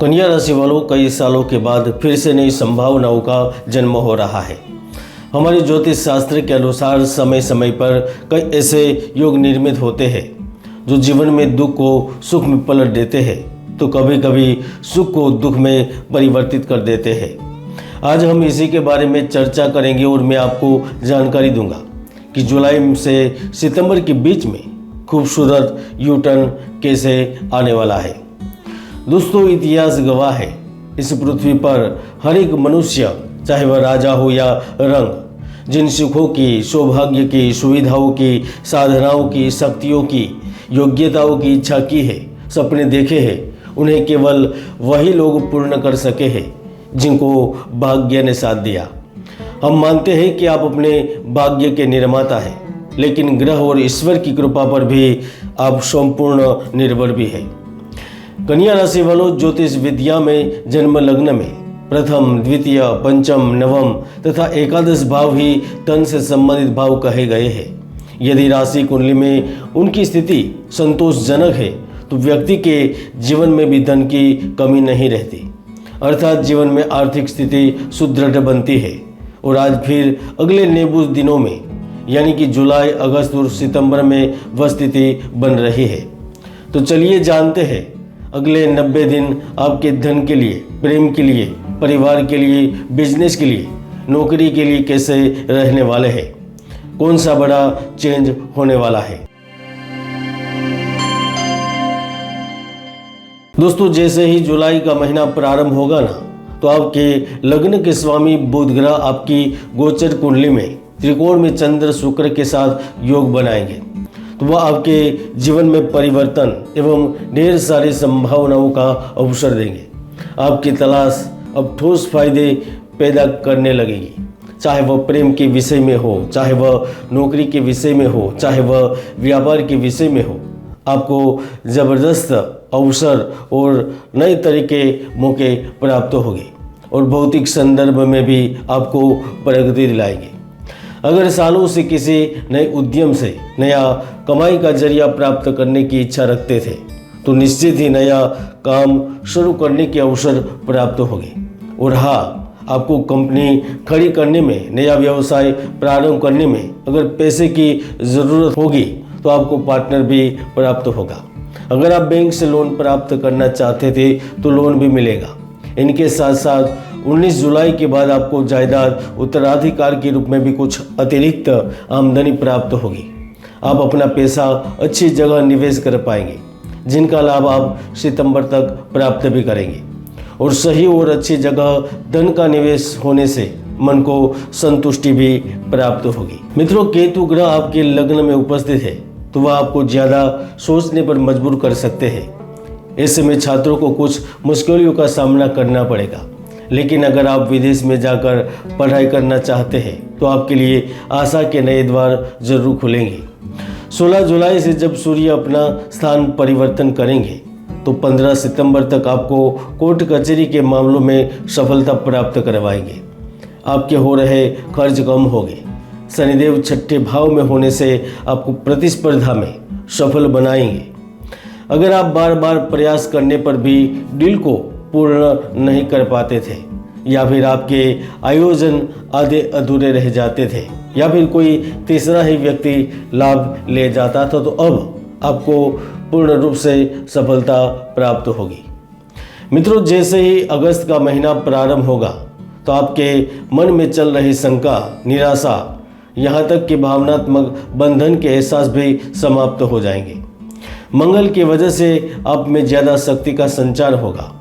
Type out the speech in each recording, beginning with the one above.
कन्या राशि वालों, कई सालों के बाद फिर से नई संभावनाओं का जन्म हो रहा है। हमारे ज्योतिष शास्त्र के अनुसार समय समय पर कई ऐसे योग निर्मित होते हैं जो जीवन में दुख को सुख में पलट देते हैं, तो कभी कभी सुख को दुख में परिवर्तित कर देते हैं। आज हम इसी के बारे में चर्चा करेंगे और मैं आपको जानकारी दूंगा कि जुलाई से सितंबर के बीच में खूबसूरत यू टर्न कैसे आने वाला है। दोस्तों, इतिहास गवाह है, इस पृथ्वी पर हर एक मनुष्य, चाहे वह राजा हो या रंग, जिन सुखों की, सौभाग्य की, सुविधाओं की, साधनाओं की, शक्तियों की, योग्यताओं की इच्छा की है, सपने देखे हैं, उन्हें केवल वही लोग पूर्ण कर सके हैं जिनको भाग्य ने साथ दिया। हम मानते हैं कि आप अपने भाग्य के निर्माता हैं, लेकिन ग्रह और ईश्वर की कृपा पर भी आप संपूर्ण निर्भर भी हैं। कन्या राशि वालों, ज्योतिष विद्या में जन्म लग्न में प्रथम, द्वितीय, पंचम, नवम तथा एकादश भाव ही धन से संबंधित भाव कहे गए हैं। यदि राशि कुंडली में उनकी स्थिति संतोषजनक है तो व्यक्ति के जीवन में भी धन की कमी नहीं रहती, अर्थात जीवन में आर्थिक स्थिति सुदृढ़ बनती है। और आज फिर अगले नेबुस दिनों में यानी कि जुलाई, अगस्त और सितंबर में वह स्थिति बन रही है। तो चलिए जानते हैं अगले 90 दिन आपके धन के लिए, प्रेम के लिए, परिवार के लिए, बिजनेस के लिए, नौकरी के लिए कैसे रहने वाले हैं, कौन सा बड़ा चेंज होने वाला है। दोस्तों, जैसे ही जुलाई का महीना प्रारंभ होगा ना, तो आपके लग्न के स्वामी बुध ग्रह आपकी गोचर कुंडली में त्रिकोण में चंद्र शुक्र के साथ योग बनाएंगे, तो वह आपके जीवन में परिवर्तन एवं ढेर सारी संभावनाओं का अवसर देंगे। आपकी तलाश अब ठोस फायदे पैदा करने लगेगी, चाहे वह प्रेम के विषय में हो, चाहे वह नौकरी के विषय में हो, चाहे वह व्यापार के विषय में हो। आपको ज़बरदस्त अवसर और नए तरीके मौके प्राप्त होंगे और भौतिक संदर्भ में भी आपको प्रगति दिलाएंगे। अगर सालों से किसी नए उद्यम से नया कमाई का जरिया प्राप्त करने की इच्छा रखते थे, तो निश्चित ही नया काम शुरू करने के अवसर प्राप्त होंगे। और हाँ, आपको कंपनी खड़ी करने में, नया व्यवसाय प्रारंभ करने में अगर पैसे की ज़रूरत होगी तो आपको पार्टनर भी प्राप्त होगा। अगर आप बैंक से लोन प्राप्त करना चाहते थे तो लोन भी मिलेगा। इनके साथ साथ 19 जुलाई के बाद आपको जायदाद उत्तराधिकार के रूप में भी कुछ अतिरिक्त आमदनी प्राप्त होगी। आप अपना पैसा अच्छी जगह निवेश कर पाएंगे, जिनका लाभ आप सितंबर तक प्राप्त भी करेंगे। और सही और अच्छी जगह धन का निवेश होने से मन को संतुष्टि भी प्राप्त होगी। मित्रों, केतु ग्रह आपके लग्न में उपस्थित है, तो वह आपको ज़्यादा सोचने पर मजबूर कर सकते हैं। ऐसे में छात्रों को कुछ मुश्किलों का सामना करना पड़ेगा, लेकिन अगर आप विदेश में जाकर पढ़ाई करना चाहते हैं तो आपके लिए आशा के नए द्वार जरूर खुलेंगे। 16 जुलाई से जब सूर्य अपना स्थान परिवर्तन करेंगे तो 15 सितंबर तक आपको कोर्ट कचहरी के मामलों में सफलता प्राप्त करवाएंगे। आपके हो रहे खर्च कम होंगे। शनिदेव छठे भाव में होने से आपको प्रतिस्पर्धा में सफल बनाएंगे। अगर आप बार बार प्रयास करने पर भी डील को पूर्ण नहीं कर पाते थे, या फिर आपके आयोजन आधे अधूरे रह जाते थे, या फिर कोई तीसरा ही व्यक्ति लाभ ले जाता था, तो अब आपको पूर्ण रूप से सफलता प्राप्त होगी। मित्रों, जैसे ही अगस्त का महीना प्रारंभ होगा तो आपके मन में चल रही शंका, निराशा, यहाँ तक कि भावनात्मक बंधन के एहसास भी समाप्त हो जाएंगे। मंगल की वजह से आप में ज़्यादा शक्ति का संचार होगा।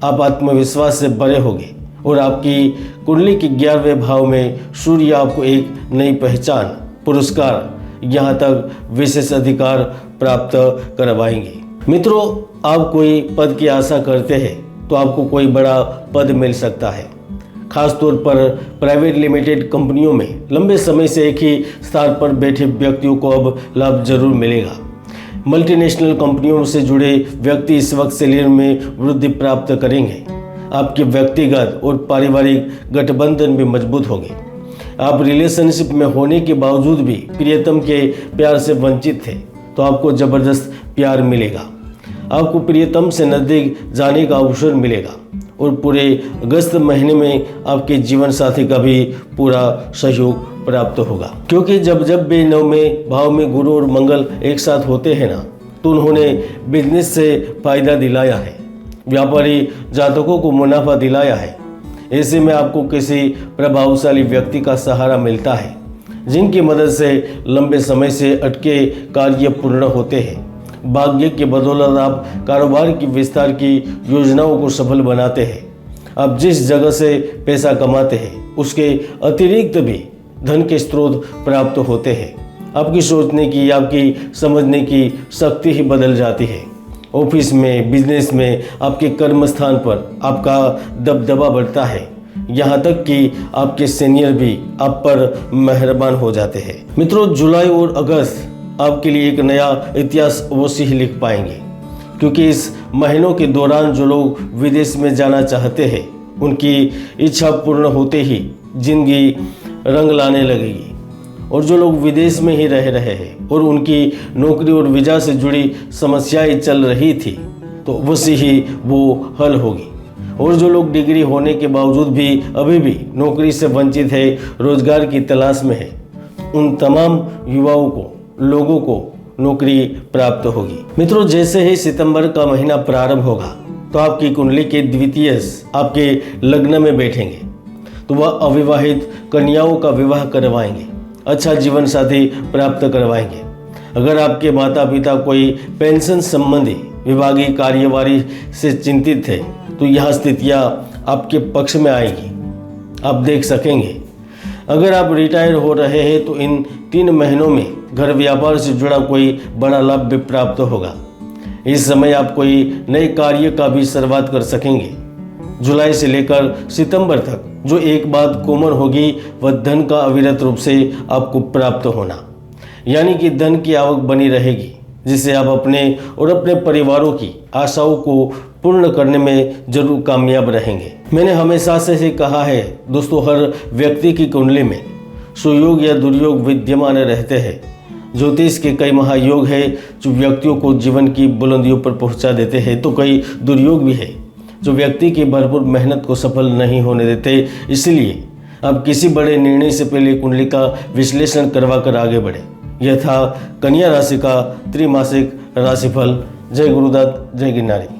आप आत्मविश्वास से भरे होंगे और आपकी कुंडली के 11वें भाव में सूर्य आपको एक नई पहचान, पुरस्कार, यहाँ तक विशेष अधिकार प्राप्त करवाएंगे। मित्रों, आप कोई पद की आशा करते हैं तो आपको कोई बड़ा पद मिल सकता है। खासतौर पर प्राइवेट लिमिटेड कंपनियों में लंबे समय से एक ही स्थान पर बैठे व्यक्तियों को अब लाभ जरूर मिलेगा। मल्टीनेशनल कंपनियों से जुड़े व्यक्ति इस वक्त सैलरी में वृद्धि प्राप्त करेंगे। आपके व्यक्तिगत और पारिवारिक गठबंधन भी मजबूत होंगे। आप रिलेशनशिप में होने के बावजूद भी प्रियतम के प्यार से वंचित थे, तो आपको जबरदस्त प्यार मिलेगा। आपको प्रियतम से नज़दीक जाने का अवसर मिलेगा और पूरे अगस्त महीने में आपके जीवन साथी का भी पूरा सहयोग प्राप्त होगा, क्योंकि जब जब भी 9वें भाव में गुरु और मंगल एक साथ होते हैं ना, तो उन्होंने बिजनेस से फायदा दिलाया है, व्यापारी जातकों को मुनाफा दिलाया है। ऐसे में आपको किसी प्रभावशाली व्यक्ति का सहारा मिलता है, जिनकी मदद से लंबे समय से अटके कार्य पूर्ण होते हैं। भाग्य की बदौलत आप कारोबार की विस्तार की योजनाओं को सफल बनाते हैं। आप जिस जगह से पैसा कमाते हैं उसके अतिरिक्त भी धन के स्रोत प्राप्त होते हैं। आपकी सोचने की, आपकी समझने की शक्ति ही बदल जाती है। ऑफिस में, बिजनेस में, आपके कर्म स्थान पर आपका दबदबा बढ़ता है, यहाँ तक कि आपके सीनियर भी आप पर मेहरबान हो जाते हैं। मित्रों, जुलाई और अगस्त आपके लिए एक नया इतिहास अवश्य ही लिख पाएंगे, क्योंकि इस महीनों के दौरान जो लोग विदेश में जाना चाहते हैं उनकी इच्छा पूर्ण होते ही जिंदगी रंग लाने लगेगी, और जो लोग विदेश में ही रह रहे हैं और उनकी नौकरी और वीज़ा से जुड़ी समस्याएं चल रही थी तो अवश्य ही वो हल होगी। और जो लोग डिग्री होने के बावजूद भी अभी भी नौकरी से वंचित है, रोजगार की तलाश में है, उन तमाम युवाओं को, लोगों को नौकरी प्राप्त होगी। मित्रों, जैसे ही सितंबर का महीना प्रारंभ होगा तो आपकी कुंडली के द्वितीय आपके लग्न में बैठेंगे, तो वह अविवाहित कन्याओं का विवाह करवाएंगे, अच्छा जीवन साथी प्राप्त करवाएंगे। अगर आपके माता पिता कोई पेंशन संबंधी विभागीय कार्यवाही से चिंतित है तो यह स्थितियाँ आपके पक्ष में आएगी, आप देख सकेंगे। अगर आप रिटायर हो रहे हैं तो इन 3 महीनों में घर व्यापार से जुड़ा कोई बड़ा लाभ भी प्राप्त होगा। इस समय आप कोई नए कार्य का भी शुरुआत कर सकेंगे। जुलाई से लेकर सितंबर तक जो एक बात कॉमन होगी वह धन का अविरत रूप से आपको प्राप्त होना, यानी कि धन की आवक बनी रहेगी, जिससे आप अपने और अपने परिवारों की आशाओं को पूर्ण करने में जरूर कामयाब रहेंगे। मैंने हमेशा से ही कहा है दोस्तों, हर व्यक्ति की कुंडली में सुयोग या दुर्योग विद्यमान रहते हैं। ज्योतिष के कई महायोग है जो व्यक्तियों को जीवन की बुलंदियों पर पहुंचा देते हैं, तो कई दुर्योग भी है जो व्यक्ति की भरपूर मेहनत को सफल नहीं होने देते। इसलिए आप किसी बड़े निर्णय से पहले कुंडली का विश्लेषण करवा कर आगे बढ़े। यह था कन्या राशि का त्रैमासिक राशिफल। जय गुरुदत्त, जय गिरनारी।